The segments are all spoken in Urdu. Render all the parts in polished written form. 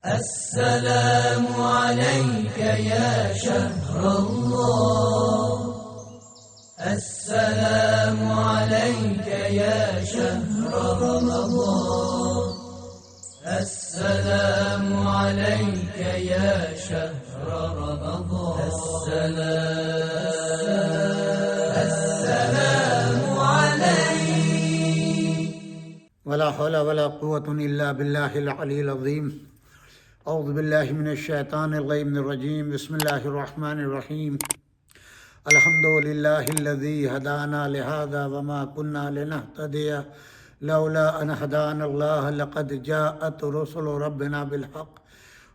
السلام عليك يا شهر الله. السلام عليك يا شهر رمضان. السلام عليك يا شهر رمضان. السلام عليك. ولا حول ولا قوة إلا بالله العلي العظيم. اعوذ باللہ من الشیطان الرجیم. بسم اللہ الرحمن الرحیم. الحمد للہ الذی ہدانا لہذا وما كنا لنہتدی لولا ان ہدانا اللہ لقد جاءت رسل ربنا بالحق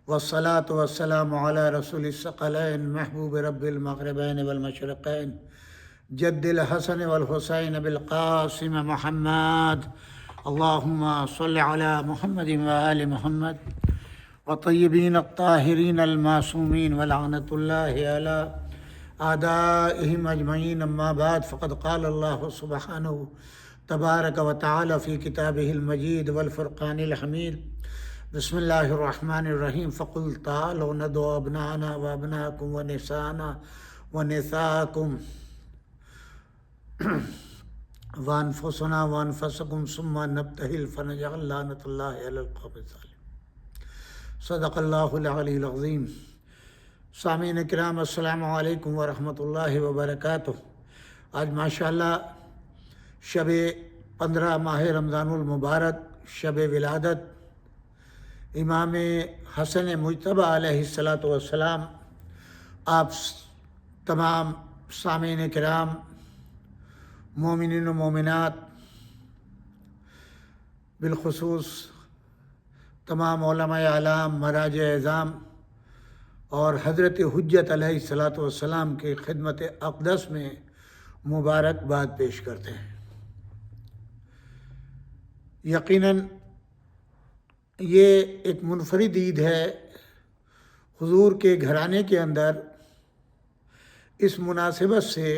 والصلاة والسلام علی رسول الثقلین محبوب رب المغربین والمشرقین جد الحسن والحسین بالقاسم محمد. اللہم صل علی محمد وآل محمد وطیبین الطاہرین المعصومین ولعنۃ اللہ علی اعدائہم اجمعین. اما بعد فقد قال اللہ سبحانہ تبارک و تعالی فی کتابہ المجید والفرقان الحمید. بسم اللہ الرحمن الرحیم. فقل تعالوا ندعو ابناءنا وابناءکم ونساءنا ونساءکم وانفسنا وانفسکم ثم نبتہل فنجعل لعنۃ اللہ علی القوم الظالمین. صدق اللہ العلی العظیم. سامعین کرام السلام علیکم ورحمۃ اللہ وبرکاتہ. آج ماشاءاللہ شب 15 ماہ رمضان المبارک، شب ولادت امام حسن مجتبیٰ علیہ السلام. آپ تمام سامعین کرام، مومنین و مومنات، بالخصوص تمام علماء اعلام، مراجع اعظام اور حضرت حجت علیہ السلام کی خدمت اقدس میں مبارکباد پیش کرتے ہیں. یقیناً یہ ایک منفرد عید ہے حضور کے گھرانے کے اندر، اس مناسبت سے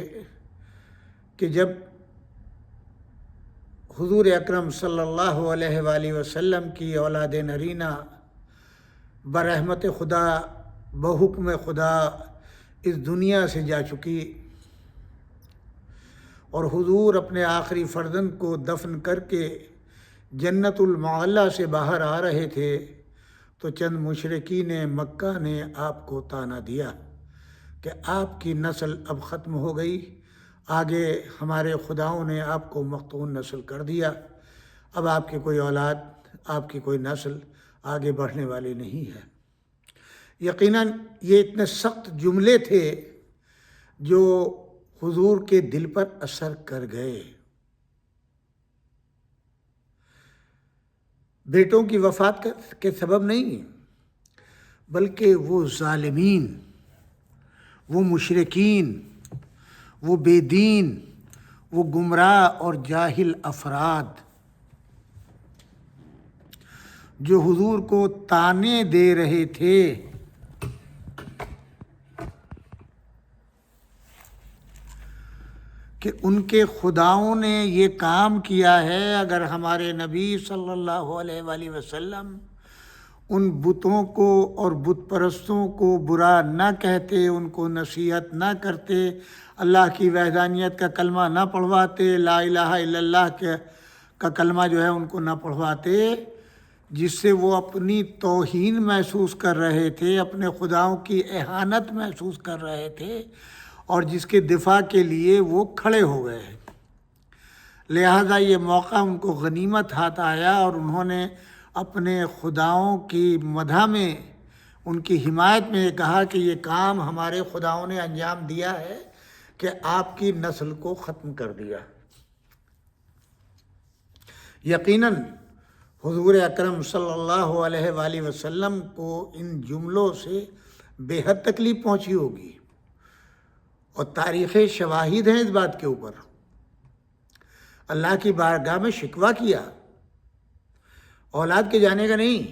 کہ جب حضور اکرم صلی اللہ علیہ وآلہ وسلم کی اولاد نرینہ برحمت خدا بحکم خدا اس دنیا سے جا چکی اور حضور اپنے آخری فرزند کو دفن کر کے جنت المعلیٰ سے باہر آ رہے تھے تو چند مشرکین مکہ نے آپ کو طعنہ دیا کہ آپ کی نسل اب ختم ہو گئی، آگے ہمارے خداؤں نے آپ کو مقتون نسل کر دیا، اب آپ کی کوئی اولاد، آپ کی کوئی نسل آگے بڑھنے والی نہیں ہے. یقیناً یہ اتنے سخت جملے تھے جو حضور کے دل پر اثر کر گئے. بیٹوں کی وفات کے سبب نہیں، بلکہ وہ ظالمین، وہ مشرکین، وہ بے دین، وہ گمراہ اور جاہل افراد جو حضور کو طعنے دے رہے تھے کہ ان کے خداؤں نے یہ کام کیا ہے، اگر ہمارے نبی صلی اللہ علیہ وآلہ وسلم ان بتوں کو اور بت پرستوں کو برا نہ کہتے، ان کو نصیحت نہ کرتے، اللہ کی وحدانیت کا کلمہ نہ پڑھواتے، لا الہ الا اللہ کا کلمہ جو ہے ان کو نہ پڑھواتے، جس سے وہ اپنی توہین محسوس کر رہے تھے، اپنے خداؤں کی اہانت محسوس کر رہے تھے، اور جس کے دفاع کے لیے وہ کھڑے ہو گئے. لہذا یہ موقع ان کو غنیمت ہاتھ آیا اور انہوں نے اپنے خداؤں کی مدح میں، ان کی حمایت میں یہ کہا کہ یہ کام ہمارے خداؤں نے انجام دیا ہے کہ آپ کی نسل کو ختم کر دیا. یقیناً حضور اکرم صلی اللہ علیہ وآلہ وسلم کو ان جملوں سے بے حد تکلیف پہنچی ہوگی، اور تاریخ شواہد ہیں اس بات کے اوپر. اللہ کی بارگاہ میں شکوہ کیا، اولاد کے جانے کا نہیں،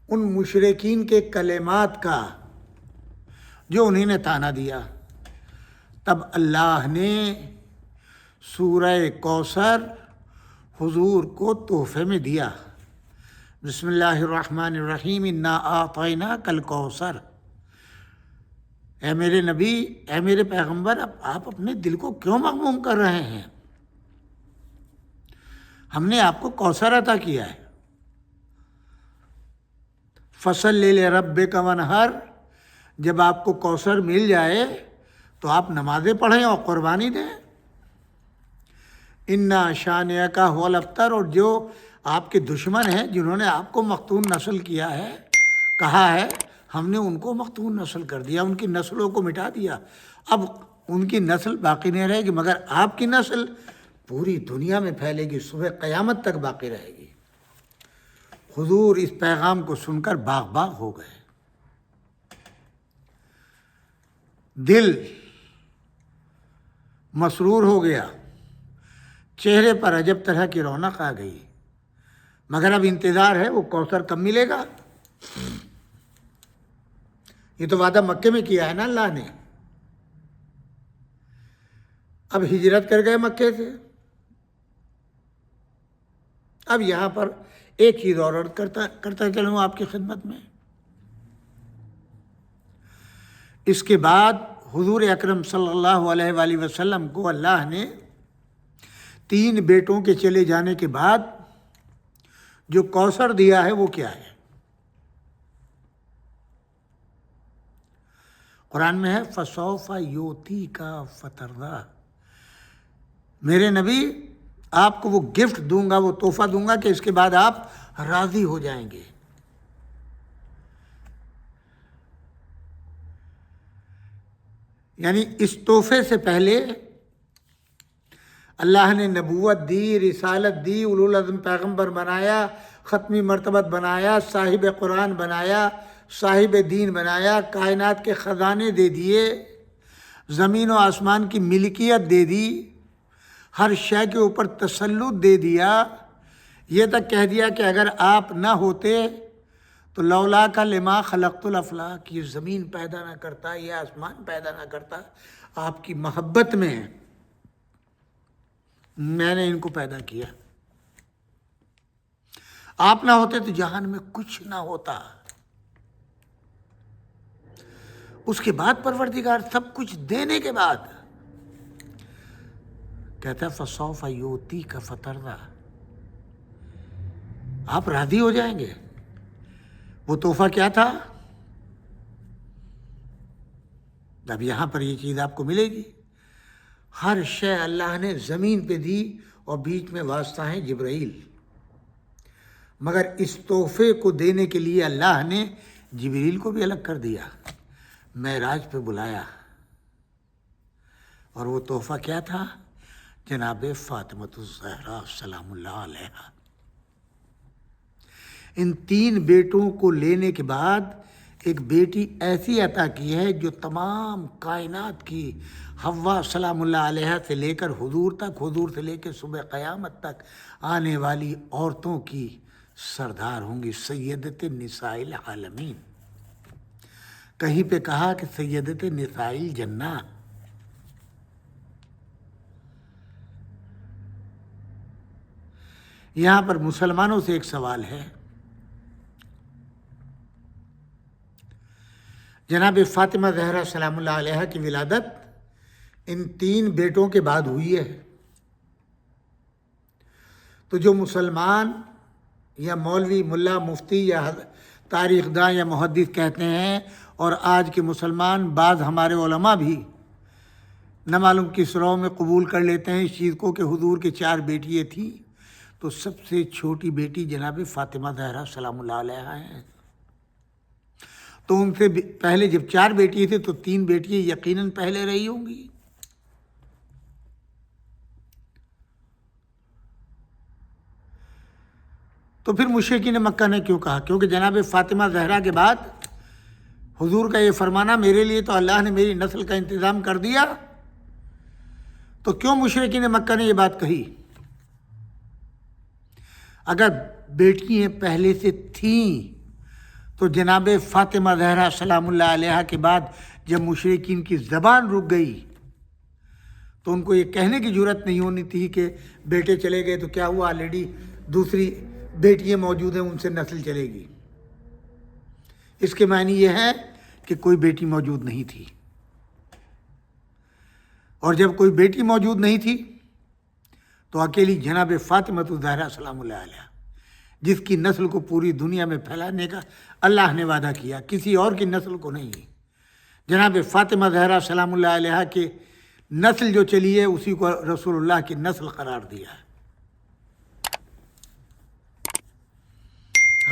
ان مشرکین کے کلمات کا جو انہیں نے طعنہ دیا. تب اللہ نے سورہ کوثر حضور کو تحفے میں دیا. بسم اللہ الرحمن الرحیم انا اعطیناک الکوثر۔ اے میرے نبی، اے میرے پیغمبر، اب آپ اپنے دل کو کیوں مغموم کر رہے ہیں؟ ہم نے آپ کو کوثر عطا کیا ہے۔ فصلی لربک وانحر، جب آپ کو کوثر مل جائے تو آپ نمازیں پڑھیں اور قربانی دیں۔ انا شانئک هو الابتر، اور جو آپ کے دشمن ہیں جنہوں نے آپ کو مختون نسل کیا ہے، کہا ہے ہم نے ان کو مختون نسل کر دیا، ان کی نسلوں کو مٹا دیا، اب ان کی نسل باقی نہیں رہے گی، مگر آپ کی نسل پوری دنیا میں پھیلے گی، صبح قیامت تک باقی رہے گی۔ حضور اس پیغام کو سن کر باغ باغ ہو گئے، دل مسرور ہو گیا، چہرے پر عجب طرح کی رونق آ گئی، مگر اب انتظار ہے وہ کوثر کب ملے گا۔ یہ تو وعدہ مکے میں کیا ہے نا اللہ نے، اب ہجرت کر گئے مکے سے، اب یہاں پر ایک چیز اور عرض کرتا چلوں آپ کی خدمت میں۔ اس کے بعد حضور اکرم صلی اللہ علیہ وآلہ وسلم کو اللہ نے 3 بیٹوں کے چلے جانے کے بعد جو کوثر دیا ہے وہ کیا ہے؟ قرآن میں ہے فَسَوْفَ يُؤْتِيكَ فَتَرْضَىٰ، میرے نبی آپ کو وہ گفٹ دوں گا، وہ تحفہ دوں گا کہ اس کے بعد آپ راضی ہو جائیں گے۔ یعنی اس تحفے سے پہلے اللہ نے نبوت دی، رسالت دی، اولو العزم پیغمبر بنایا، ختمی مرتبت بنایا، صاحب قرآن بنایا، صاحب دین بنایا، کائنات کے خزانے دے دیے، زمین و آسمان کی ملکیت دے دی، ہر شے کے اوپر تسلط دے دیا، یہ تک کہہ دیا کہ اگر آپ نہ ہوتے تو لولا کا لما خلقت الافلاک، یہ زمین پیدا نہ کرتا، یہ آسمان پیدا نہ کرتا، آپ کی محبت میں میں نے ان کو پیدا کیا، آپ نہ ہوتے تو جہان میں کچھ نہ ہوتا۔ اس کے بعد پروردگار سب کچھ دینے کے بعد کہتا ہے فَسَوْفَ يُؤْتِيكَ فَتَرْضَىٰ، آپ راضی ہو جائیں گے۔ وہ تحفہ کیا تھا؟ اب یہاں پر یہ چیز آپ کو ملے گی، ہر شے اللہ نے زمین پہ دی اور بیچ میں واسطہ ہے جبرائیل، مگر اس تحفے کو دینے کے لیے اللہ نے جبرائیل کو بھی الگ کر دیا، معراج پہ بلایا، اور وہ تحفہ کیا تھا؟ جناب فاطمۃ الزہرا سلام اللہ علیہا۔ ان 3 بیٹوں کو لینے کے بعد ایک بیٹی ایسی عطا کی ہے جو تمام کائنات کی حوا سلام اللہ علیہ سے لے کر حضور تک، حضور سے لے کے صبح قیامت تک آنے والی عورتوں کی سردار ہوں گی، سیدت نساء العالمین۔ کہیں پہ کہا کہ سیدت نساء الجنہ۔ یہاں پر مسلمانوں سے ایک سوال ہے، جناب فاطمہ زہرا سلام اللہ علیہ کی ولادت ان 3 بیٹوں کے بعد ہوئی ہے، تو جو مسلمان یا مولوی ملا مفتی یا تاریخ داں یا محدث کہتے ہیں، اور آج کے مسلمان بعض ہمارے علماء بھی نہ معلوم کس رو میں قبول کر لیتے ہیں اس چیز کو کہ حضور کے 4 بیٹیاں تھیں، تو سب سے چھوٹی بیٹی جناب فاطمہ زہرا سلام اللہ علیہ ہیں، تو ان سے پہلے جب 4 بیٹی تھے تو 3 بیٹیاں یقیناً پہلے رہی ہوں گی۔ تو پھر مشرکین مکہ نے کیوں کہا؟ کیونکہ جناب فاطمہ زہرا کے بعد حضور کا یہ فرمانا میرے لیے تو اللہ نے میری نسل کا انتظام کر دیا، تو کیوں مشرکین مکہ نے یہ بات کہی؟ اگر بیٹیاں پہلے سے تھیں تو جناب فاطمہ زہرا سلام اللہ علیہ کے بعد جب مشرکین کی زبان رک گئی تو ان کو یہ کہنے کی جرات نہیں ہونی تھی کہ بیٹے چلے گئے تو کیا ہوا، آلریڈی دوسری بیٹیاں موجود ہیں ان سے نسل چلے گی، اس کے معنی یہ ہے کہ کوئی بیٹی موجود نہیں تھی، اور جب کوئی بیٹی موجود نہیں تھی تو اکیلی جناب فاطمہ الزہرا سلام اللہ علیہ، جس کی نسل کو پوری دنیا میں پھیلانے کا اللہ نے وعدہ کیا، کسی اور کی نسل کو نہیں، جناب فاطمہ زہرا سلام اللہ علیہ کی نسل جو چلی ہے اسی کو رسول اللہ کی نسل قرار دیا ہے۔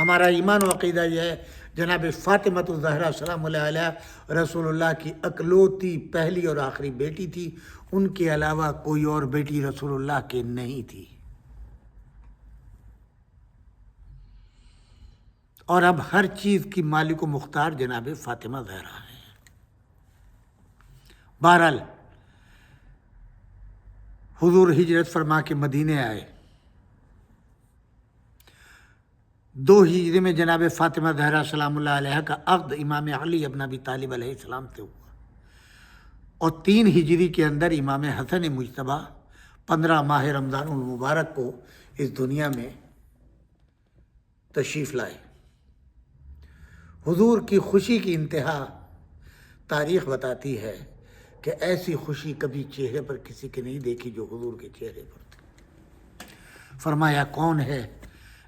ہمارا ایمان و عقیدہ یہ ہے جناب فاطمہ الزہرا سلام اللہ علیہ رسول اللہ کی اکلوتی پہلی اور آخری بیٹی تھی، ان کے علاوہ کوئی اور بیٹی رسول اللہ کے نہیں تھی۔ اور اب ہر چیز کی مالک و مختار جناب فاطمہ زہرا ہے۔ بہرحال حضور ہجرت فرما کے مدینے آئے، 2 ہجری میں جناب فاطمہ زہرا سلام اللہ علیہ کا عقد امام علی ابن ابی طالب علیہ السلام سے ہوا، اور 3 ہجری کے اندر امام حسن مجتبیٰ 15 ماہ رمضان المبارک کو اس دنیا میں تشریف لائے۔ حضور کی خوشی کی انتہا تاریخ بتاتی ہے کہ ایسی خوشی کبھی چہرے پر کسی کے نہیں دیکھی جو حضور کے چہرے پر تھی۔ فرمایا کون ہے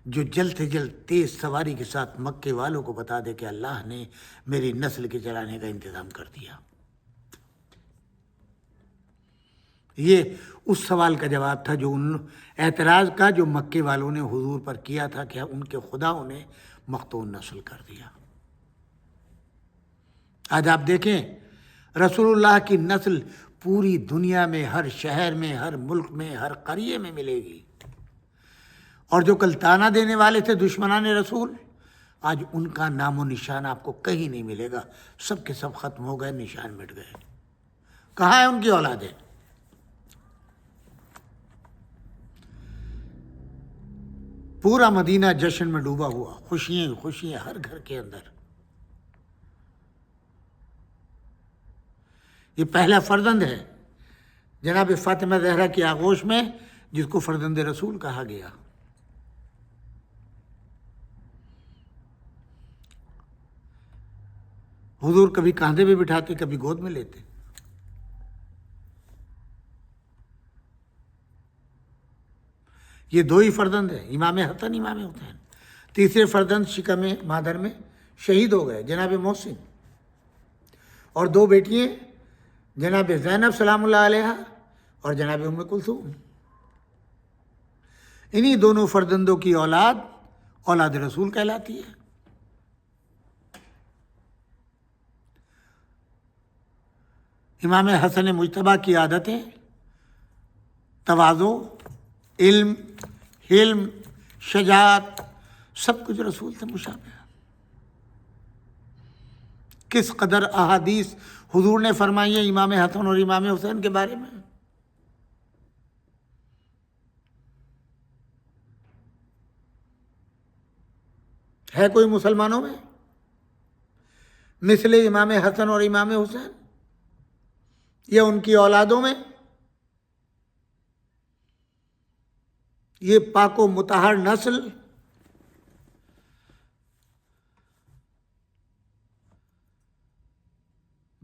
جو جلد سے جلد تیز سواری کے ساتھ مکے والوں کو بتا دے کہ اللہ نے میری نسل کے چلانے کا انتظام کر دیا۔ یہ اس سوال کا جواب تھا جو ان اعتراض کا جو مکے والوں نے حضور پر کیا تھا کہ ان کے خداؤں نے مقتول نسل کر دیا۔ آج آپ دیکھیں رسول اللہ کی نسل پوری دنیا میں، ہر شہر میں، ہر ملک میں، ہر قریے میں ملے گی، اور جو کل تانا دینے والے تھے دشمنان رسول، آج ان کا نام و نشان آپ کو کہیں نہیں ملے گا، سب کے سب ختم ہو گئے، نشان مٹ گئے۔ کہاں ہے ان کی اولادیں؟ پورا مدینہ جشن میں ڈوبا ہوا، خوشیاں خوشیاں ہر گھر کے اندر۔ یہ پہلا فرزند ہے جناب فاطمہ زہرا کی آغوش میں، جس کو فرزند رسول کہا گیا۔ حضور کبھی کاندھے پہ بٹھاتے، کبھی گود میں لیتے۔ یہ 2 ہی فرزند ہیں، امام حسن امام حسین۔ تیسرے فرزند شکم مادر میں شہید ہو گئے، جناب محسن، اور 2 بیٹیاں جناب زینب سلام اللہ علیہ اور جناب ام کلثوم۔ انہی دونوں فرزندوں کی اولاد اولاد رسول کہلاتی ہے۔ امام حسن مجتبیٰ کی عادتیں، تواضع، علم، حلم، شجاعت، سب کچھ رسول سے مشابہ ہے۔ کس قدر احادیث حضور نے فرمائی ہے امام حسن اور امام حسین کے بارے میں۔ ہے کوئی مسلمانوں میں مثل امام حسن اور امام حسین، یا ان کی اولادوں میں؟ یہ پاک و مطہر نسل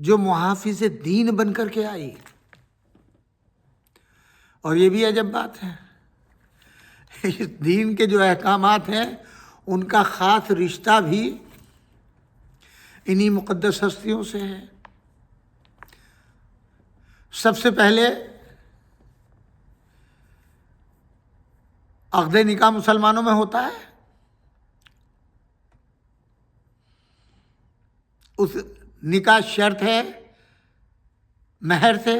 جو محافظ دین بن کر کے آئی، اور یہ بھی عجب بات ہے، اس دین کے جو احکامات ہیں ان کا خاص رشتہ بھی انہی مقدس ہستیوں سے ہے۔ سب سے پہلے عقد نکاح مسلمانوں میں ہوتا ہے، اس نکاح شرط ہے مہر سے۔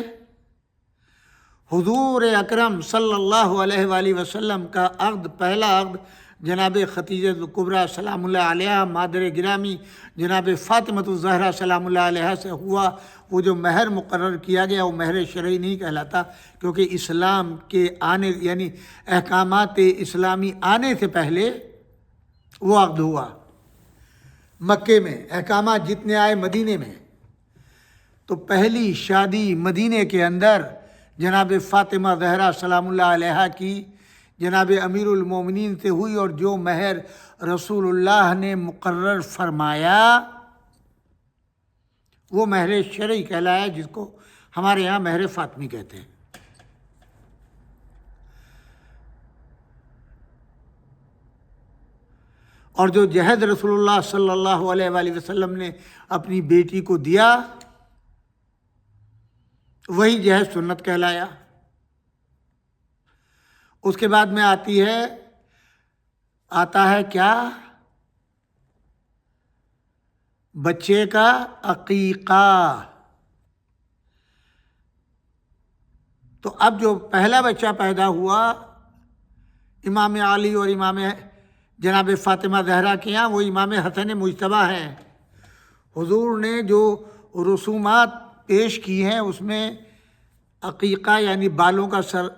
حضور اکرم صلی اللہ علیہ وآلہ وسلم کا عقد، پہلا عقد جناب خدیجہ کبریٰ سلام اللہ علیہ مادر گرامی جناب فاطمہ الزہرا سلام اللہ علیہ سے ہوا۔ وہ جو مہر مقرر کیا گیا وہ مہر شرعی نہیں کہلاتا، کیونکہ اسلام کے آنے یعنی احکامات اسلامی آنے سے پہلے وہ عقد ہوا۔ مکے میں احکامات جتنے آئے مدینے میں، تو پہلی شادی مدینے کے اندر جناب فاطمہ زہرا سلام اللہ علیہ کی جناب امیر المومنین سے ہوئی اور جو مہر رسول اللہ نے مقرر فرمایا وہ مہر شرعی کہلایا، جس کو ہمارے یہاں مہر فاطمی کہتے ہیں۔ اور جو جہد رسول اللہ صلی اللہ علیہ وآلہ وسلم نے اپنی بیٹی کو دیا وہی جہد سنت کہلایا۔ اس کے بعد میں آتا ہے کیا؟ بچے کا عقیقہ۔ تو اب جو پہلا بچہ پیدا ہوا امام علی اور امام جناب فاطمہ زہرا کے یہاں، وہ امام حسن مجتبیٰ ہیں۔ حضور نے جو رسومات پیش کی ہیں اس میں عقیقہ یعنی بالوں کا سر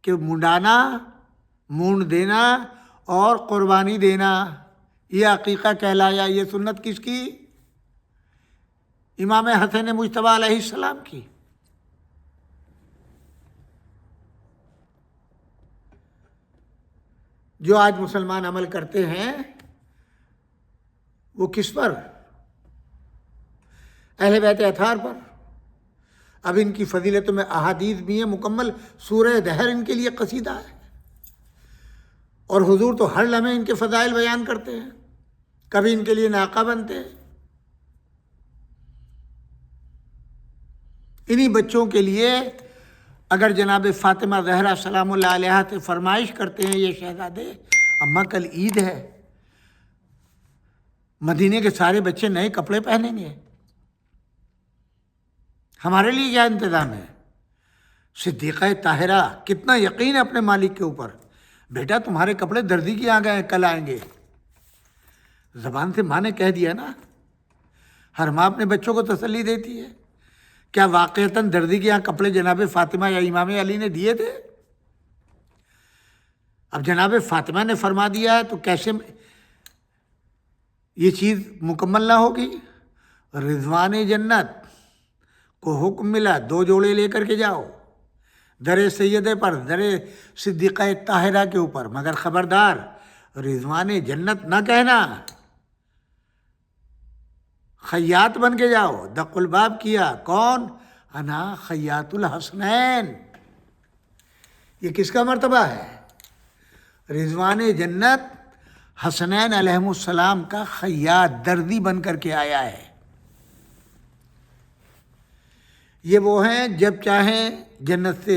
کے منڈانا، مونڈ دینا اور قربانی دینا، یہ عقیقہ کہلایا۔ یہ سنت کس کی؟ امام حسن مجتبیٰ علیہ السلام کی۔ جو آج مسلمان عمل کرتے ہیں وہ کس پر؟ اہل بیت اطہار پر۔ اب ان کی فضیلتوں میں احادیث بھی ہیں، مکمل سورہ دہر ان کے لیے قصیدہ ہے، اور حضور تو ہر لمحے ان کے فضائل بیان کرتے ہیں، کبھی ان کے لیے ناقہ بنتے ہیں۔ انہی بچوں کے لیے اگر جناب فاطمہ زہرا سلام اللہ علیہا سے فرمائش کرتے ہیں یہ شہزادے، اماں کل عید ہے، مدینے کے سارے بچے نئے کپڑے پہنیں گے، ہمارے لیے کیا انتظام ہے؟ صدیقہ طاہرہ کتنا یقین ہے اپنے مالک کے اوپر، بیٹا تمہارے کپڑے دردی کے آ گئے ہیں، کل آئیں گے۔ زبان سے ماں نے کہہ دیا نا، ہر ماں اپنے بچوں کو تسلی دیتی ہے۔ کیا واقعتاً دردی کے یہاں کپڑے جناب فاطمہ یا امام علی نے دیے تھے؟ اب جناب فاطمہ نے فرما دیا ہے تو کیسے یہ چیز مکمل نہ ہوگی؟ رضوان جنت کو حکم ملا 2 جوڑے لے کر کے جاؤ در سیدے پر، در صدیقہ طاہرہ کے اوپر، مگر خبردار رضوان جنت نہ کہنا، خیاط بن کے جاؤ۔ دق الباب کیا، کون؟ انا خیاط الحسنین۔ یہ کس کا مرتبہ ہے؟ رضوان جنت حسنین علیہ السلام کا خیاط، دردی بن کر کے آیا ہے۔ یہ وہ ہیں جب چاہیں جنت سے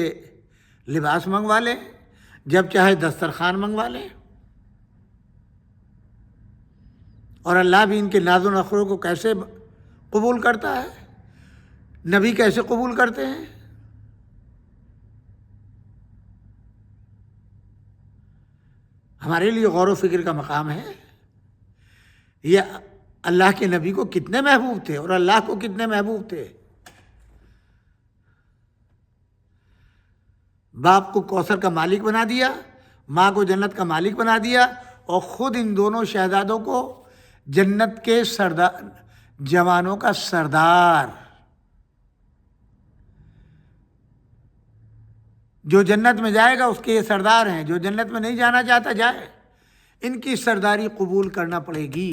لباس منگوا لیں، جب چاہے دسترخوان منگوا لیں، اور اللہ بھی ان کے ناز و نخروں کو کیسے قبول کرتا ہے، نبی کیسے قبول کرتے ہیں۔ ہمارے لیے غور و فکر کا مقام ہے، یہ اللہ کے نبی کو کتنے محبوب تھے اور اللہ کو کتنے محبوب تھے۔ باپ کو کوثر کا مالک بنا دیا، ماں کو جنت کا مالک بنا دیا، اور خود ان دونوں شہزادوں کو جنت کے جوانوں کا سردار۔ جو جنت میں جائے گا اس کے یہ سردار ہیں، جو جنت میں نہیں جانا چاہتا جائے، ان کی سرداری قبول کرنا پڑے گی،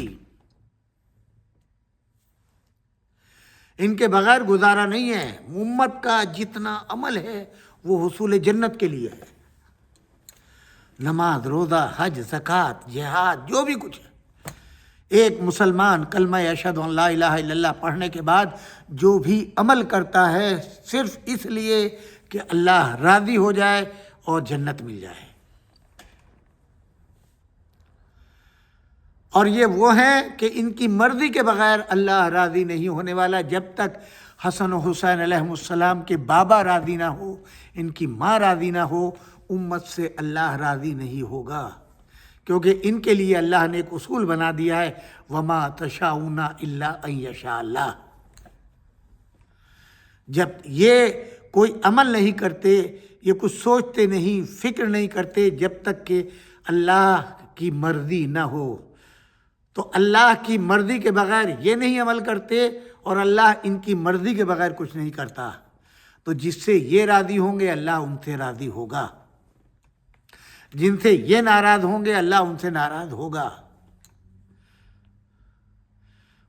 ان کے بغیر گزارا نہیں ہے۔ امت کا جتنا عمل ہے وہ حصول جنت کے لیے ہے، نماز، روزہ، حج، زکوٰۃ، جہاد، جو بھی کچھ ہے۔ ایک مسلمان کلمہ اشہد ان لا الہ الا اللہ پڑھنے کے بعد جو بھی عمل کرتا ہے صرف اس لیے کہ اللہ راضی ہو جائے اور جنت مل جائے۔ اور یہ وہ ہیں کہ ان کی مرضی کے بغیر اللہ راضی نہیں ہونے والا۔ جب تک حسن و حسین علیہ السلام کے بابا راضی نہ ہو، ان کی ماں راضی نہ ہو، امت سے اللہ راضی نہیں ہوگا، کیونکہ ان کے لیے اللہ نے ایک اصول بنا دیا ہے، وَمَا تَشَاءُونَ إِلَّا أَن يَشَاءَ اللَّهُ۔ جب یہ کوئی عمل نہیں کرتے، یہ کچھ سوچتے نہیں، فکر نہیں کرتے، جب تک کہ اللہ کی مرضی نہ ہو، تو اللہ کی مرضی کے بغیر یہ نہیں عمل کرتے، اور اللہ ان کی مرضی کے بغیر کچھ نہیں کرتا۔ تو جس سے یہ راضی ہوں گے اللہ ان سے راضی ہوگا۔ جن سے یہ ناراض ہوں گے اللہ ان سے ناراض ہوگا۔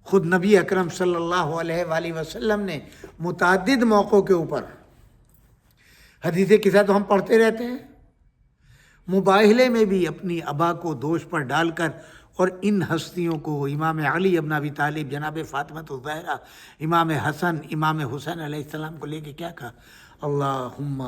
خود نبی اکرم صلی اللہ علیہ وآلہ وسلم نے متعدد موقعوں کے اوپر، حدیث قصہ تو ہم پڑھتے رہتے ہیں، مباہلے میں بھی اپنی ابا کو دوش پر ڈال کر اور ان ہستیوں کو، امام علی ابن ابی طالب، جناب فاطمہ الزہرا، امام حسن، امام حسین علیہ السلام کو لے کے کیا کہا؟ اللہم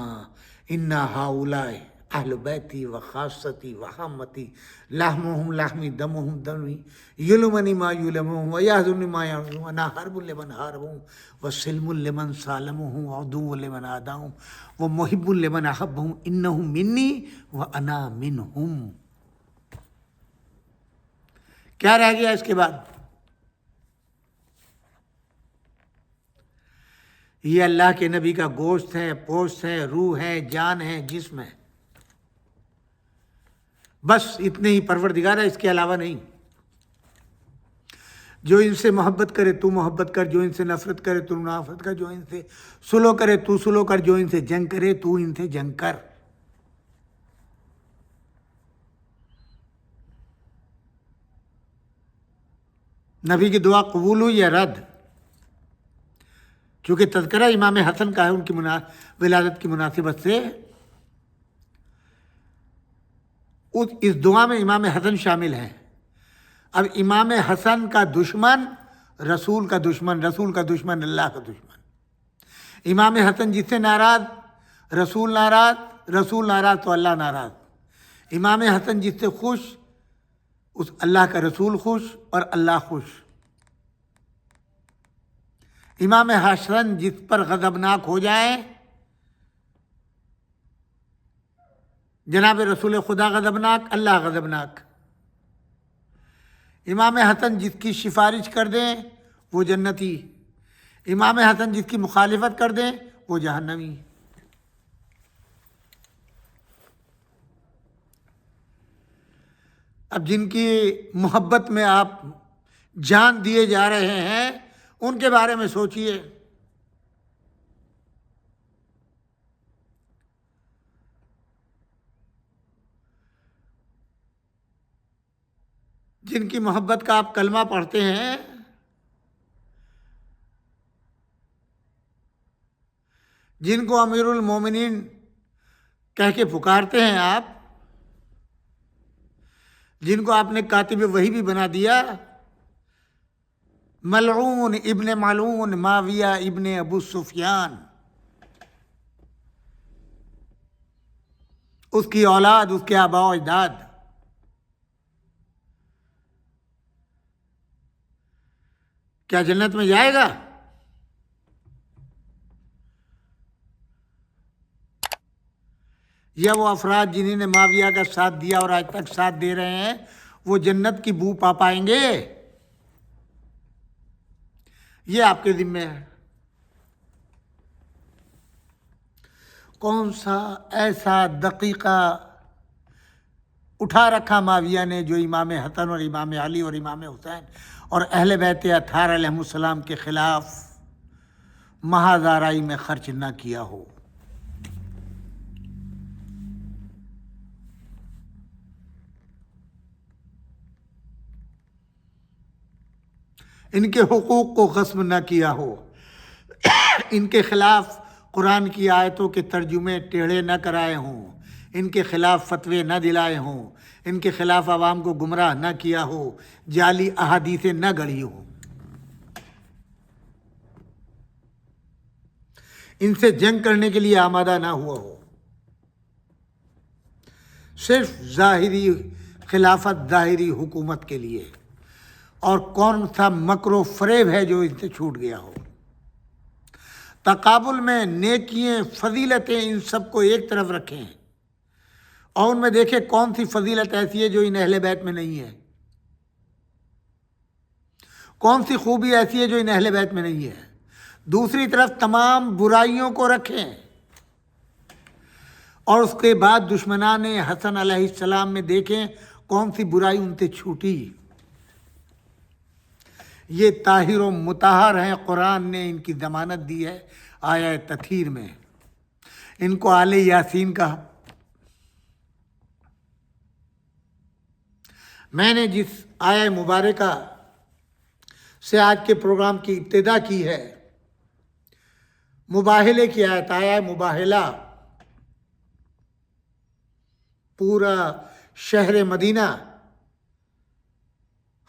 انا ہؤلاء اہل بیتی و خاصتی و حامتی لحمہم لحمی دمہم دمی یلمنی ما یلمہم و یحزنی ما یحزنہم وانا حرب لمن حاربہم و سلم لمن سالمہم و عدو لمن عاداہم و محب لمن احبہم انہم منی و انا منہم۔ کیا رہ گیا اس کے بعد؟ یہ اللہ کے نبی کا گوشت ہے، پوست ہے، روح ہے، جان ہے، جسم ہے، بس اتنے ہی پروردگار ہے، اس کے علاوہ نہیں۔ جو ان سے محبت کرے تو محبت کر، جو ان سے نفرت کرے تو نفرت کر، جو ان سے سلو کرے تو سلو کر، جو ان سے جنگ کرے تو ان سے جنگ کر۔ نبی کی دعا قبول ہوئی یا رد؟ چونکہ تذکرہ امام حسن کا ہے، ان کی ولادت کی مناسبت سے اس دعا میں امام حسن شامل ہیں۔ اب امام حسن کا دشمن رسول کا دشمن، رسول کا دشمن اللہ کا دشمن۔ امام حسن جس سے ناراض، رسول ناراض، رسول ناراض تو اللہ ناراض۔ امام حسن جس سے خوش، اس اللہ کا رسول خوش اور اللہ خوش۔ امام حسن جس پر غضبناک ہو جائے، جناب رسول خدا غضبناک، اللہ غضبناک۔ امام حسن جس کی سفارش کر دیں وہ جنتی، امام حسن جس کی مخالفت کر دیں وہ جہنمی۔ اب جن کی محبت میں آپ جان دیے جا رہے ہیں ان کے بارے میں سوچئے۔ جن کی محبت کا آپ کلمہ پڑھتے ہیں، جن کو امیر المومنین کہہ کے پکارتے ہیں آپ، جن کو آپ نے کاتب وحی بھی بنا دیا، ملعون ابن ملعون معاویہ ابن ابو سفیان، اس کی اولاد، اس کے آباء و اجداد، کیا جنت میں جائے گا؟ یا وہ افراد جنہوں نے معاویہ کا ساتھ دیا اور آج تک ساتھ دے رہے ہیں وہ جنت کی بو پا پائیں گے؟ یہ آپ کے ذمہ ہے۔ کون سا ایسا دقیقہ اٹھا رکھا معاویہ نے جو امام حسن اور امام علی اور امام حسین اور اہل بیت اطہار علیہ السلام کے خلاف محض آرائی میں خرچ نہ کیا ہو؟ ان کے حقوق کو غصب نہ کیا ہو، ان کے خلاف قرآن کی آیتوں کے ترجمے ٹیڑھے نہ کرائے ہوں، ان کے خلاف فتوے نہ دلائے ہوں، ان کے خلاف عوام کو گمراہ نہ کیا ہو، جعلی احادیثیں نہ گڑھی ہوں، ان سے جنگ کرنے کے لیے آمادہ نہ ہوا ہو، صرف ظاہری خلافت، ظاہری حکومت کے لیے، اور کون سا مکر و فریب ہے جو ان سے چھوٹ گیا ہو؟ تقابل میں نیکیاں، فضیلتیں، ان سب کو ایک طرف رکھیں اور ان میں دیکھیں کون سی فضیلت ایسی ہے جو ان اہل بیت میں نہیں ہے، کون سی خوبی ایسی ہے جو ان اہل بیت میں نہیں ہے۔ دوسری طرف تمام برائیوں کو رکھیں اور اس کے بعد دشمنان حسن علیہ السلام میں دیکھیں کون سی برائی ان سے چھوٹی۔ یہ طاہر و مطہر ہیں، قرآن نے ان کی ضمانت دی ہے آیہ تطہیر میں۔ ان کو آل یاسین کا میں نے جس آیہ مبارکہ سے آج کے پروگرام کی ابتدا کی ہے، مباہلے کی آیت، آیہ مباہلہ، پورا شہر مدینہ،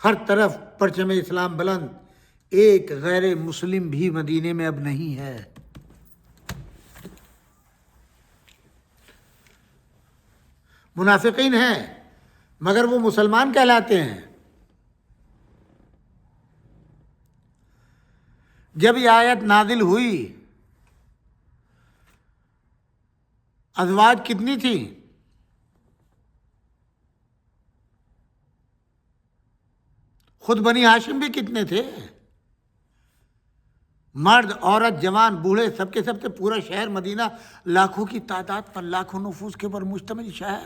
ہر طرف پرچم اسلام بلند، ایک غیر مسلم بھی مدینے میں اب نہیں ہے۔ منافقین ہیں مگر وہ مسلمان کہلاتے ہیں۔ جب یہ آیت نازل ہوئی، ازواج کتنی تھی؟ خود بنی ہاشم بھی کتنے تھے؟ مرد، عورت، جوان، بوڑھے، سب کے سب سے پورا شہر مدینہ، لاکھوں کی تعداد پر، لاکھوں نفوس کے پر مشتمل شہر۔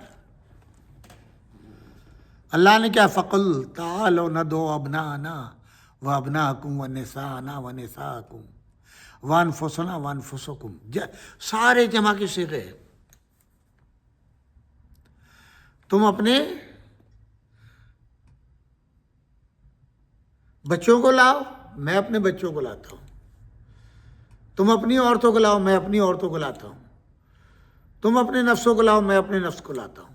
اللہ نے کیا، فقل تعالوا ندعو ابناءنا وابناءکم ونساءنا ونساءکم وانفسنا وانفسکم، سارے جمع کے صیغے۔ تم اپنے بچوں کو لاؤ، میں اپنے بچوں کو لاتا ہوں۔ تم اپنی عورتوں کو لاؤ، میں اپنی عورتوں کو لاتا ہوں۔ تم اپنے نفسوں کو لاؤ، میں اپنے نفس کو لاتا ہوں۔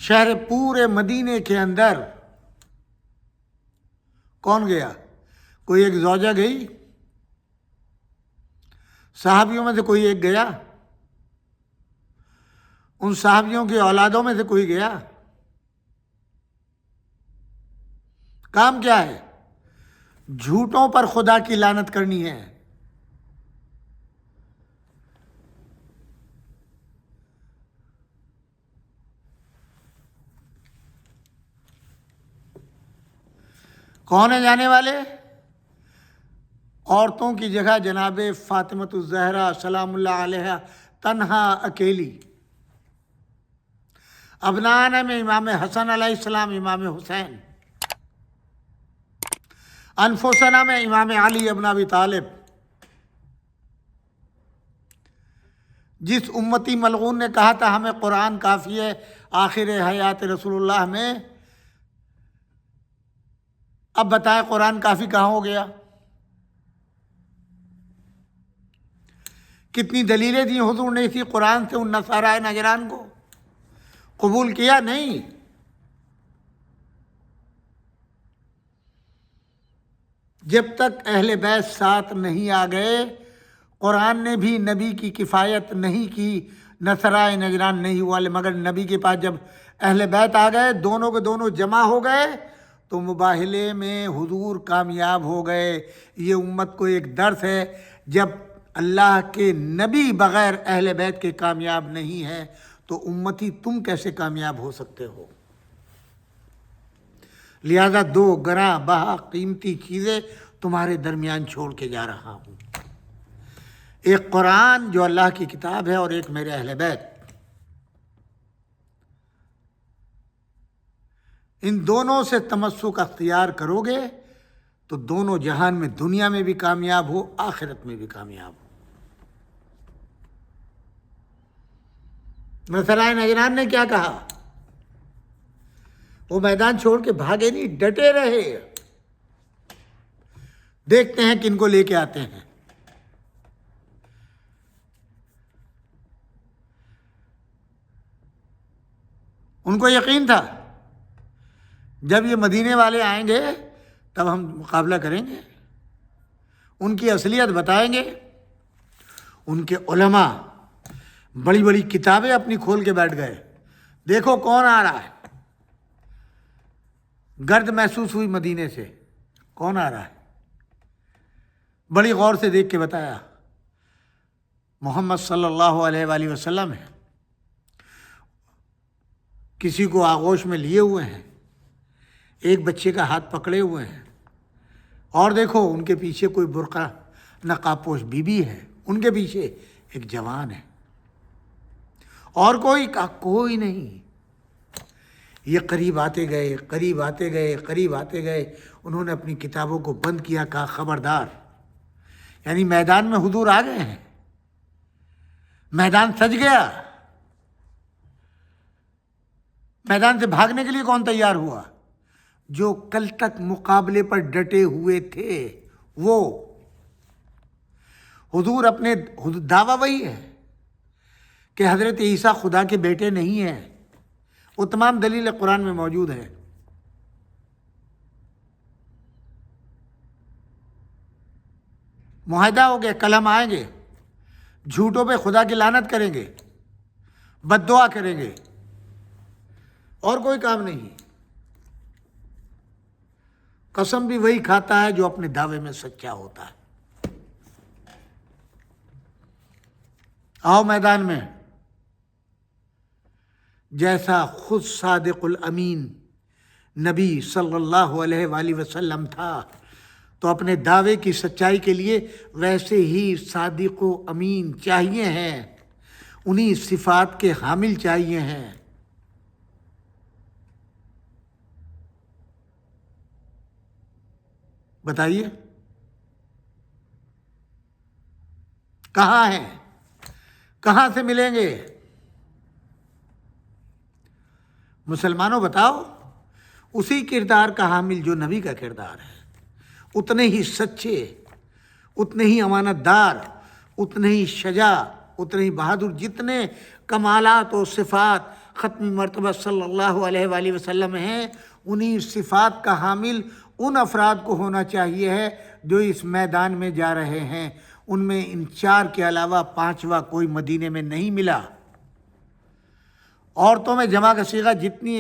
شہر پورے مدینے کے اندر کون گیا؟ کوئی ایک زوجہ گئی، صحابیوں میں سے کوئی ایک گیا، ان صحابیوں کی اولادوں میں سے کوئی گیا؟ کام کیا ہے؟ جھوٹوں پر خدا کی لعنت کرنی ہے۔ کون ہے جانے والے؟ عورتوں کی جگہ جناب فاطمۃ الزہرا سلام اللہ علیہا تنہا اکیلی، ابناء میں امام حسن علیہ السلام، امام حسین، انفسنا میں امام علی ابن ابی طالب۔ جس امتی ملعون نے کہا تھا ہمیں قرآن کافی ہے آخر حیات رسول اللہ میں، اب بتائیں قرآن کافی کہاں ہو گیا؟ کتنی دلیلیں دی حضور نے اسی قرآن سے ان نصارہ نجران کو، قبول کیا نہیں۔ جب تک اہل بیت ساتھ نہیں آ گئے، قرآن نے بھی نبی کی کفایت نہیں کی، نصارہ نجران نہیں ہوا، مگر نبی کے پاس جب اہل بیت آ گئے، دونوں کے دونوں جمع ہو گئے، تو مباہلے میں حضور کامیاب ہو گئے۔ یہ امت کو ایک درس ہے، جب اللہ کے نبی بغیر اہل بیت کے کامیاب نہیں ہے تو امتی تم کیسے کامیاب ہو سکتے ہو؟ لہذا دو گراں بہا قیمتی چیزیں تمہارے درمیان چھوڑ کے جا رہا ہوں، ایک قرآن جو اللہ کی کتاب ہے، اور ایک میرے اہل بیت۔ ان دونوں سے تمسک اختیار کرو گے تو دونوں جہان میں، دنیا میں بھی کامیاب ہو، آخرت میں بھی کامیاب ہو۔ نصارہ نجران نے کیا کہا؟ وہ میدان چھوڑ کے بھاگے نہیں، ڈٹے رہے۔ دیکھتے ہیں کن کو لے کے آتے ہیں۔ ان کو یقین تھا جب یہ مدینے والے آئیں گے تب ہم مقابلہ کریں گے، ان کی اصلیت بتائیں گے۔ ان کے علماء بڑی بڑی کتابیں اپنی کھول کے بیٹھ گئے، دیکھو کون آ رہا ہے۔ گرد محسوس ہوئی مدینے سے، کون آ رہا ہے؟ بڑی غور سے دیکھ کے بتایا، محمد صلی اللہ علیہ وآلہ وسلم ہے۔ کسی کو آغوش میں لیے ہوئے ہیں، ایک بچے کا ہاتھ پکڑے ہوئے ہیں، اور دیکھو ان کے پیچھے کوئی برقع نقاب پوش بی بی ہے، ان کے پیچھے ایک جوان ہے، اور کوئی نہیں۔ یہ قریب آتے گئے، قریب آتے گئے، قریب آتے گئے، انہوں نے اپنی کتابوں کو بند کیا، کہا خبردار، یعنی میدان میں حضور آ گئے ہیں، میدان سج گیا۔ میدان سے بھاگنے کے لیے کون تیار ہوا؟ جو کل تک مقابلے پر ڈٹے ہوئے تھے وہ۔ حضور اپنے دعویٰ وہی ہے کہ حضرت عیسیٰ خدا کے بیٹے نہیں ہیں، وہ تمام دلیل قرآن میں موجود ہے۔ معاہدہ ہو گیا، کل ہم آئیں گے، جھوٹوں پہ خدا کی لعنت کریں گے، بد دعا کریں گے، اور کوئی کام نہیں۔ قسم بھی وہی کھاتا ہے جو اپنے دعوے میں سچا ہوتا ہے۔ آؤ میدان میں۔ جیسا خود صادق الامین نبی صلی اللہ علیہ وآلہ وسلم تھا تو اپنے دعوے کی سچائی کے لیے ویسے ہی صادق و امین چاہیے ہیں، انہی صفات کے حامل چاہیے ہیں۔ بتائیے کہاں ہیں؟ کہاں سے ملیں گے؟ مسلمانوں بتاؤ، اسی کردار کا حامل جو نبی کا کردار ہے، اتنے ہی سچے، اتنے ہی امانت دار، اتنے ہی شجاع، اتنے ہی بہادر، جتنے کمالات و صفات ختم مرتبہ صلی اللہ علیہ وآلہ وسلم ہیں، انہی صفات کا حامل ان افراد کو ہونا چاہیے ہے جو اس میدان میں جا رہے ہیں۔ ان میں ان چار کے علاوہ پانچواں کوئی مدینے میں نہیں ملا۔ عورتوں میں جمع کا صیغہ جتنی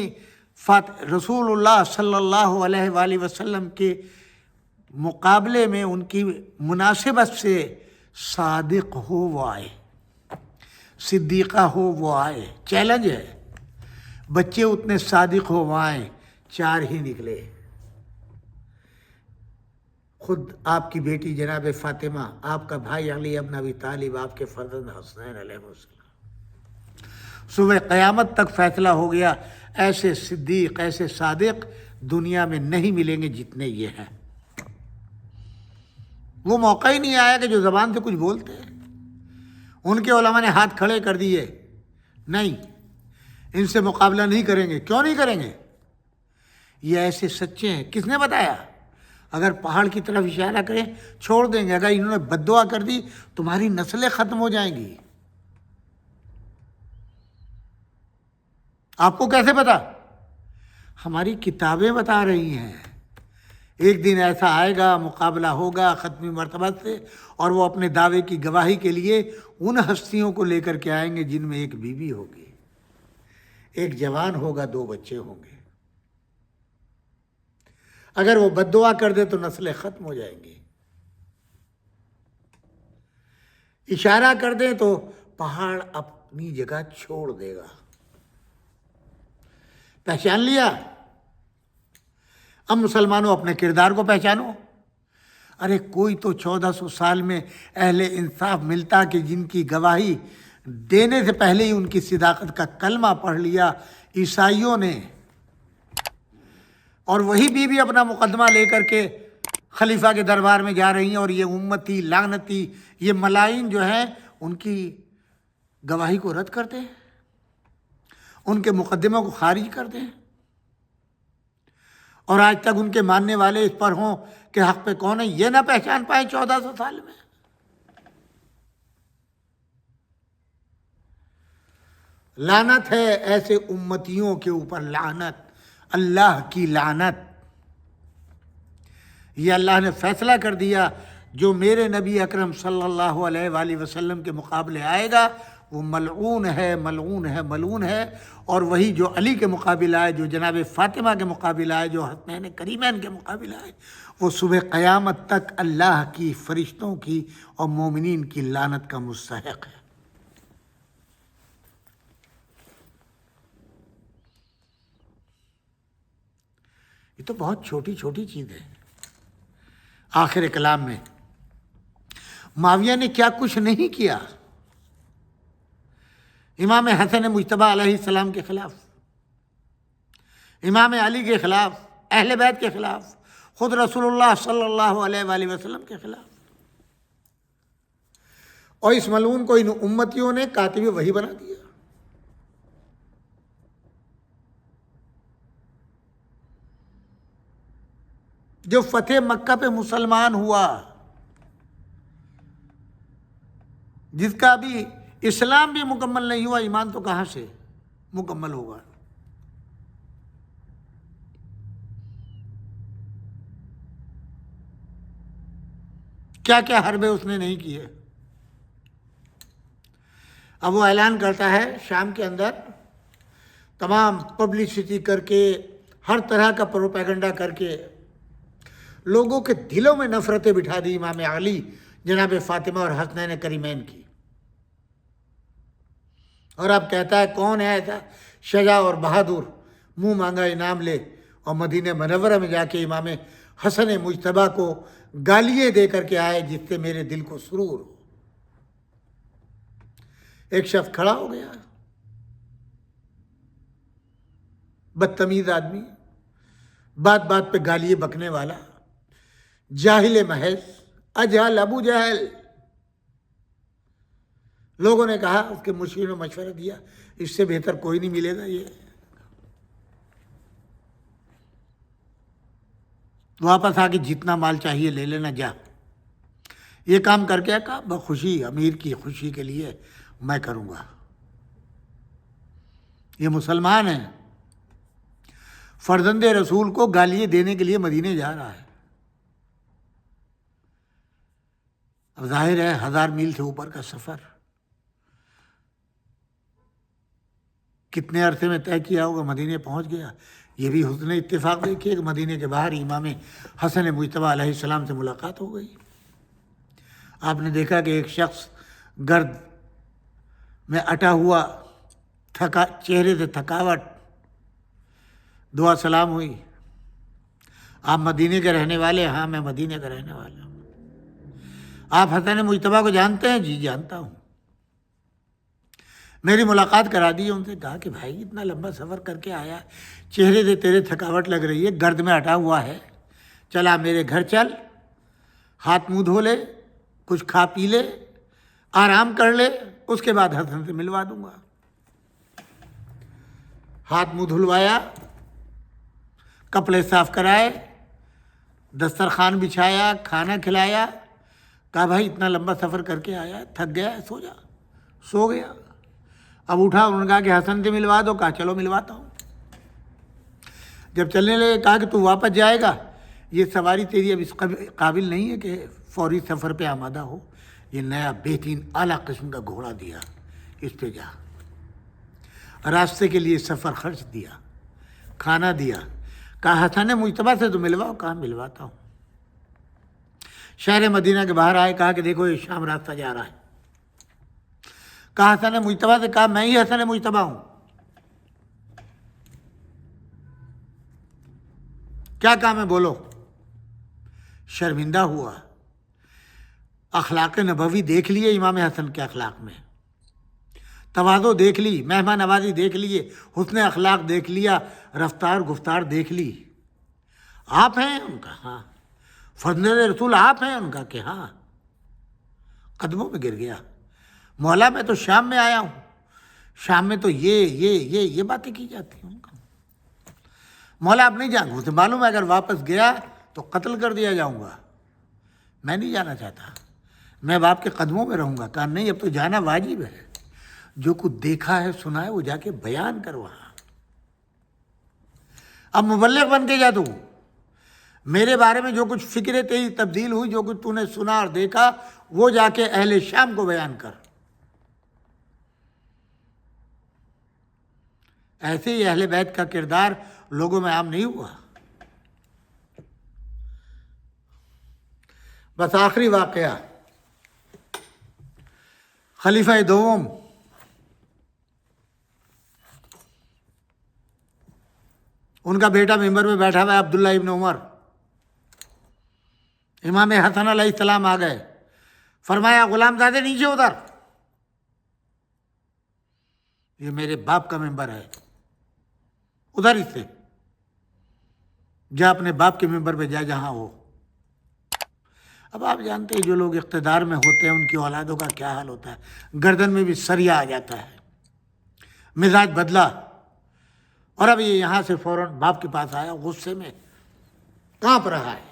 رسول اللہ صلی اللہ علیہ وآلہ وسلم کے مقابلے میں ان کی مناسبت سے صادق ہو وہ آئے، صدیقہ ہو وہ آئے، چیلنج ہے۔ بچے اتنے صادق ہو وہ آئیں، چار ہی نکلے۔ خود آپ کی بیٹی جناب فاطمہ، آپ کا بھائی علی ابن ابی طالب، آپ کے فرزند حسنین علیہ السلام۔ صبح قیامت تک فیصلہ ہو گیا، ایسے صدیق، ایسے صادق دنیا میں نہیں ملیں گے جتنے یہ ہیں۔ وہ موقع ہی نہیں آیا کہ جو زبان سے کچھ بولتے ہیں۔ ان کے علماء نے ہاتھ کھڑے کر دیے، نہیں ان سے مقابلہ نہیں کریں گے۔ کیوں نہیں کریں گے؟ یہ ایسے سچے ہیں۔ کس نے بتایا؟ اگر پہاڑ کی طرف اشارہ کریں چھوڑ دیں گے، اگر انہوں نے بد دعا کر دی تمہاری نسلیں ختم ہو جائیں گی۔ آپ کو کیسے پتا؟ ہماری کتابیں بتا رہی ہیں۔ ایک دن ایسا آئے گا، مقابلہ ہوگا ختمی مرتبہ سے، اور وہ اپنے دعوے کی گواہی کے لیے ان ہستیوں کو لے کر کے آئیں گے جن میں ایک بیوی ہوگی، ایک جوان ہوگا، 2 بچے ہوں گے۔ اگر وہ بد دعا کر دے تو نسلیں ختم ہو جائیں گی، اشارہ کر دیں تو پہاڑ اپنی جگہ چھوڑ دے گا۔ پہچان لیا؟ اب مسلمانوں اپنے کردار کو پہچانو۔ ارے کوئی تو 1400 سال میں اہل انصاف ملتا کہ جن کی گواہی دینے سے پہلے ہی ان کی صداقت کا کلمہ پڑھ لیا عیسائیوں نے، اور وہی بیوی اپنا مقدمہ لے کر کے خلیفہ کے دربار میں جا رہی ہیں، اور یہ امتی لعنتی، یہ ملائن جو ہیں ان کی گواہی کو رد کرتے ہیں، ان کے مقدموں کو خارج کرتے ہیں، اور آج تک ان کے ماننے والے اس پر ہوں کہ حق پہ کون ہے یہ نہ پہچان پائیں 1400 سال میں۔ لعنت ہے ایسے امتیوں کے اوپر، لعنت، اللہ کی لعنت۔ یہ اللہ نے فیصلہ کر دیا جو میرے نبی اکرم صلی اللہ علیہ وآلہ وسلم کے مقابلے آئے گا وہ ملعون ہے، ملعون ہے، ملعون ہے، اور وہی جو علی کے مقابلہ آئے، جو جناب فاطمہ کے مقابلہ آئے، جو حسنین کریمین کے مقابلہ آئے، وہ صبح قیامت تک اللہ کی، فرشتوں کی اور مومنین کی لعنت کا مستحق ہے۔ یہ تو بہت چھوٹی چھوٹی چیز ہے۔ آخر کلام میں معاویہ نے کیا کچھ نہیں کیا امام حسن مجتبیٰ علیہ السلام کے خلاف، امام علی کے خلاف، اہل بیت کے خلاف، خود رسول اللہ صلی اللہ علیہ وآلہ وسلم کے خلاف، اور اس ملعون کو ان امتیوں نے کاتب وحی بنا دیا۔ جو فتح مکہ پہ مسلمان ہوا، جس کا ابھی اسلام بھی مکمل نہیں ہوا، ایمان تو کہاں سے مکمل ہوگا؟ کیا کیا حربے اس نے نہیں کیے۔ اب وہ اعلان کرتا ہے شام کے اندر، تمام پبلسٹی کر کے، ہر طرح کا پروپیگنڈا کر کے لوگوں کے دلوں میں نفرتیں بٹھا دی امام علی جناب فاطمہ اور حسنین کریمین کی۔ اور اب کہتا ہے کون ہے ایسا شجاع اور بہادر منہ مانگا انعام لے، اور مدینہ منورہ میں جا کے امام حسن مجتبیٰ کو گالیاں دے کر کے آئے جس سے میرے دل کو سرور ہو۔ ایک شخص کھڑا ہو گیا، بدتمیز آدمی، بات بات پہ گالیاں بکنے والا، جاہل محض، اجہل ابو جہل۔ لوگوں نے کہا، اس کے مرشد نے مشورہ دیا، اس سے بہتر کوئی نہیں ملے گا، یہ واپس آ کے جتنا مال چاہیے لے لینا، جا۔ یہ کام کر کے کہا بخوشی، امیر کی خوشی کے لیے میں کروں گا۔ یہ مسلمان ہے، فرزند رسول کو گالیاں دینے کے لیے مدینے جا رہا ہے۔ اب ظاہر ہے 1000 میل سے اوپر کا سفر، کتنے عرصے میں طے کیا ہوگا، مدینے پہنچ گیا۔ یہ بھی حسن اتفاق دیکھیے کہ مدینے کے باہر امام حسن مجتبیٰ علیہ السلام سے ملاقات ہو گئی۔ آپ نے دیکھا کہ ایک شخص گرد میں اٹا ہوا، چہرے سے تھکاوٹ، دعا سلام ہوئی۔ آپ مدینے کے رہنے والے؟ ہاں میں مدینے کا رہنے والا ہوں۔ آپ حسن مجتبیٰ کو جانتے ہیں؟ جی جانتا ہوں۔ میری ملاقات کرا دی، ان سے کہا کہ بھائی اتنا لمبا سفر کر کے آیا، چہرے سے تیرے تھکاوٹ لگ رہی ہے، گرد میں اٹا ہوا ہے، چلا میرے گھر چل، ہاتھ منہ دھو لے، کچھ کھا پی لے، آرام کر لے، اس کے بعد حسن سے ملوا دوں گا۔ ہاتھ منہ دھلوایا، کپڑے صاف کرائے، دسترخوان بچھایا، کھانا کھلایا، کہا بھائی اتنا لمبا سفر کر کے آیا، تھک گیا ہے، سو جا۔ سو گیا۔ اب اٹھا، انہوں نے کہا کہ حسن سے ملوا دو، کہا چلو ملواتا ہوں۔ جب چلنے لگے کہا کہ تو واپس جائے گا، یہ سواری تیری اب اس قابل نہیں ہے کہ فوری سفر پہ آمادہ ہو، یہ نیا بہترین اعلیٰ قسم کا گھوڑا دیا، اس پہ جا۔ راستے کے لیے سفر خرچ دیا، کھانا دیا، کہا حسن مجتبیٰ سے تو ملواؤ، کہا ملواتا ہوں۔ شہر مدینہ کے باہر آئے، کہا کہ دیکھو یہ شام راستہ جا رہا ہے۔ کہا حسن مجتبیٰ سے، کہا میں ہی حسن مجتبیٰ ہوں۔ کیا کام ہے بولو؟ شرمندہ ہوا۔ اخلاق نبوی دیکھ لیے امام حسن کے اخلاق میں، تواضع دیکھ لی، مہمان نوازی دیکھ لیے، حسن اخلاق دیکھ لیا، رفتار گفتار دیکھ لی۔ آپ ہیں؟ ان کا ہاں۔ فرزند رسول آپ ہیں؟ ان کا کہ ہاں۔ قدموں میں گر گیا، مولا میں تو شام میں آیا ہوں، شام میں تو یہ باتیں کی جاتی ہیں۔ مولا آپ نہیں جاؤں، اسے معلوم ہے اگر واپس گیا تو قتل کر دیا جاؤں گا، میں نہیں جانا چاہتا، میں باپ کے قدموں میں رہوں گا۔ کہا نہیں، اب تو جانا واجب ہے، جو کچھ دیکھا ہے سنا ہے وہ جا کے بیان کر وہاں۔ اب مبلغ بن کے جا، تو میرے بارے میں جو کچھ فکریں تیری تبدیل ہوئی، جو کچھ تو نے سنا اور دیکھا، وہ جا کے اہل شام کو بیان کر۔ ایسے ہی اہل بیت کا کردار لوگوں میں عام نہیں ہوا۔ بس آخری واقعہ، خلیفہ دوم ان کا بیٹا ممبر میں بیٹھا ہوا ہے، عبداللہ ابن عمر۔ امام حسن علیہ السلام آ گئے، فرمایا غلام زادے نیچے اتر، یہ میرے باپ کا ممبر ہے، ادھر اس سے جا، اپنے باپ کے ممبر پہ جا جہاں ہو۔ اب آپ جانتے ہیں جو لوگ اقتدار میں ہوتے ہیں ان کی اولادوں کا کیا حال ہوتا ہے، گردن میں بھی سریا آ جاتا ہے، مزاج بدلا، اور اب یہ یہاں سے فوراً باپ کے پاس آیا، غصے میں کانپ رہا ہے۔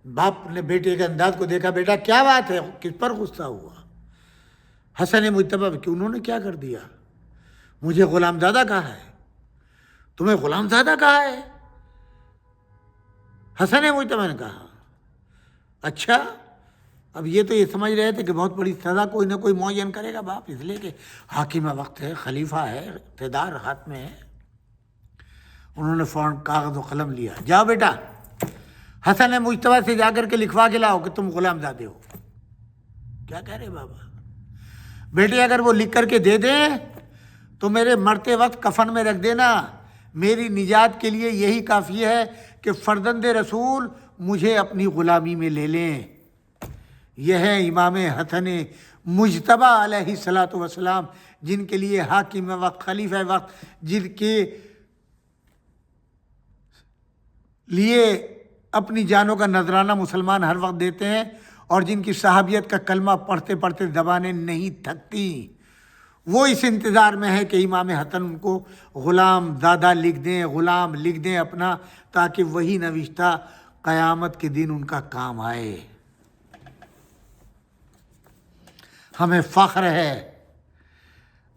باپ نے بیٹے کے انداز کو دیکھا، بیٹا کیا بات ہے، کس پر غصہ ہوا؟ حسن مجتبیٰ کہ انہوں نے کیا کر دیا؟ مجھے غلام زادہ کہا ہے، تمہیں غلام زادہ کہا ہے؟ حسن مجتبیٰ نے کہا اچھا، اب یہ تو یہ سمجھ رہے تھے کہ بہت بڑی سزا کوئی نہ کوئی معین کرے گا باپ، اس لیے کہ حاکم وقت ہے، خلیفہ ہے، اقتدار ہاتھ میں ہے۔ انہوں نے فوراً کاغذ و قلم لیا، جاؤ بیٹا حسن مجتبیٰ سے جا کر کے لکھوا کے لاؤ کہ تم غلام زادے ہو۔ کیا کہہ رہے بابا؟ بیٹے اگر وہ لکھ کر کے دے دیں تو میرے مرتے وقت کفن میں رکھ دینا، میری نجات کے لیے یہی کافی ہے کہ فرزند رسول مجھے اپنی غلامی میں لے لیں۔ یہ ہے امام حسن مجتبیٰ علیہ الصلاۃ والسلام، جن کے لیے حاکم وقت، خلیفہ وقت، جن کے لیے اپنی جانوں کا نذرانہ مسلمان ہر وقت دیتے ہیں، اور جن کی صحابیت کا کلمہ پڑھتے پڑھتے زبانیں نہیں تھکتی، وہ اس انتظار میں ہے کہ امام حسن ان کو غلام زادہ لکھ دیں، غلام لکھ دیں اپنا، تاکہ وہی نوشتہ قیامت کے دن ان کا کام آئے۔ ہمیں فخر ہے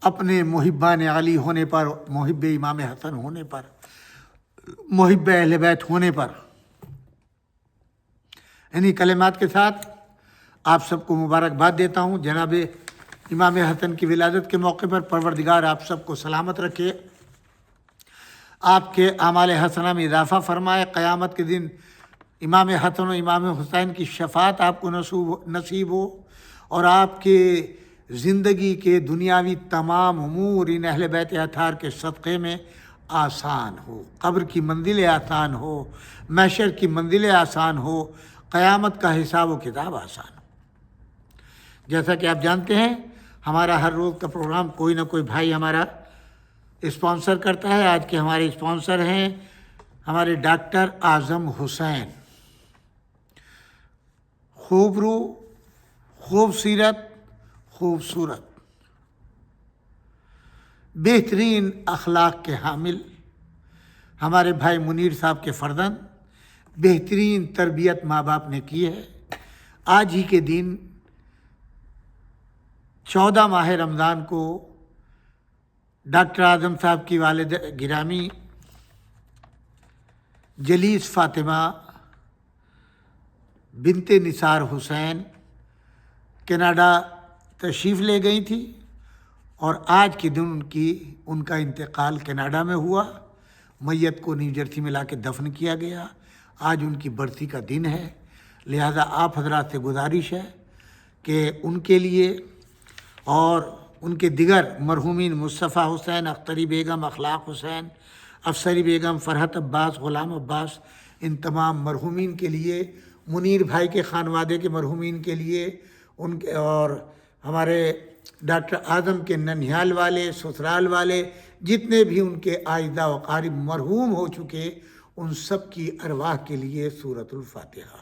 اپنے محبان علی ہونے پر، محب امام حسن ہونے پر، محب اہل بیت ہونے پر۔ انہی کلمات کے ساتھ آپ سب کو مبارکباد دیتا ہوں۔ جناب امام حسن کی ولادت کے موقع پر پروردگار آپ سب کو سلامت رکھے، آپ کے اعمال حسنہ میں اضافہ فرمائے، قیامت کے دن امام حسن و امام حسین کی شفاعت آپ کو نصیب ہو، اور آپ کے زندگی کے دنیاوی تمام امور ان اہل بیت اطہار کے صدقے میں آسان ہو، قبر کی منزلیں آسان ہو، محشر کی منزلیں آسان ہو، قیامت کا حساب و کتاب آسان ہو۔ جیسا کہ آپ جانتے ہیں ہمارا ہر روز کا پروگرام کوئی نہ کوئی بھائی ہمارا اسپانسر کرتا ہے۔ آج کے ہمارے اسپانسر ہیں ہمارے ڈاکٹر اعظم حسین، خوبرو، خوبصیرت، خوبصورت، بہترین اخلاق کے حامل، ہمارے بھائی منیر صاحب کے فرزند، بہترین تربیت ماں باپ نے کی ہے۔ آج ہی کے دن 14 ماہ رمضان کو ڈاکٹر اعظم صاحب کی والد گرامی جلیس فاطمہ بنت نثار حسین کینیڈا تشریف لے گئی تھی، اور آج کے دن ان کا انتقال کینیڈا میں ہوا۔ میت کو نیو جرسی میں لا کے دفن کیا گیا۔ آج ان کی برسی کا دن ہے، لہذا آپ حضرات سے گزارش ہے کہ ان کے لیے اور ان کے دیگر مرحومین مصطفیٰ حسین، اختری بیگم، اخلاق حسین، افسری بیگم، فرحت عباس، غلام عباس، ان تمام مرحومین کے لیے، منیر بھائی کے خانوادے کے مرحومین کے لیے، ان کے اور ہمارے ڈاکٹر اعظم کے ننھیال والے، سسرال والے، جتنے بھی ان کے اعزاء و اقارب مرحوم ہو چکے، ان سب کی ارواح کے لیے سورۃ الفاتحہ۔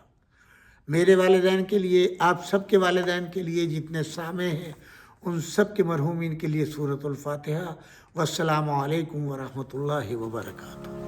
میرے والدین کے لیے، آپ سب کے والدین کے لیے، جتنے سامع ہیں ان سب کے مرحومین کے لیے سورۃ الفاتحہ۔ والسلام علیکم ورحمۃ اللہ وبرکاتہ۔